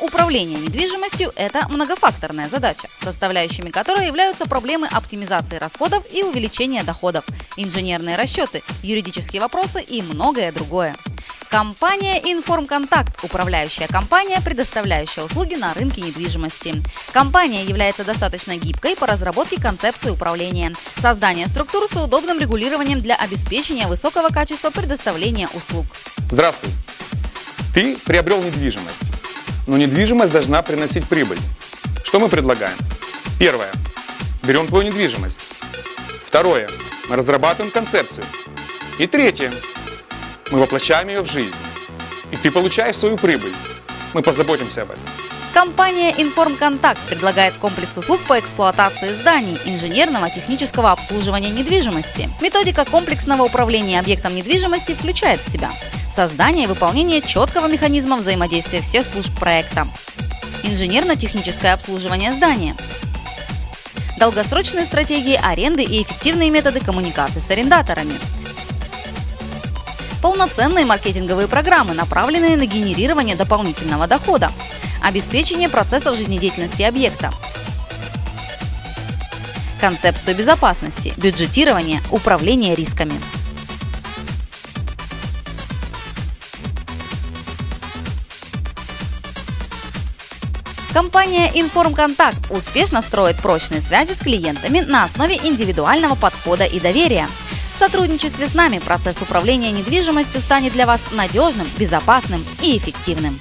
Управление недвижимостью – это многофакторная задача, составляющими которой являются проблемы оптимизации расходов и увеличения доходов, инженерные расчеты, юридические вопросы и многое другое. Компания «Информконтакт» – управляющая компания, предоставляющая услуги на рынке недвижимости. Компания является достаточно гибкой по разработке концепции управления, создания структур с удобным регулированием для обеспечения высокого качества предоставления услуг. Здравствуй! Ты приобрел недвижимость, но недвижимость должна приносить прибыль. Что мы предлагаем? Первое. Берем твою недвижимость. Второе. Мы разрабатываем концепцию. И третье. Мы воплощаем ее в жизнь. И ты получаешь свою прибыль. Мы позаботимся об этом. Компания «Информконтакт» предлагает комплекс услуг по эксплуатации зданий, инженерного технического обслуживания недвижимости. Методика комплексного управления объектом недвижимости включает в себя создание и выполнение четкого механизма взаимодействия всех служб проекта, инженерно-техническое обслуживание здания, долгосрочные стратегии аренды и эффективные методы коммуникации с арендаторами, полноценные маркетинговые программы, направленные на генерирование дополнительного дохода, обеспечение процессов жизнедеятельности объекта, концепцию безопасности, бюджетирование, управление рисками. Компания «Информконтакт» успешно строит прочные связи с клиентами на основе индивидуального подхода и доверия. В сотрудничестве с нами процесс управления недвижимостью станет для вас надежным, безопасным и эффективным.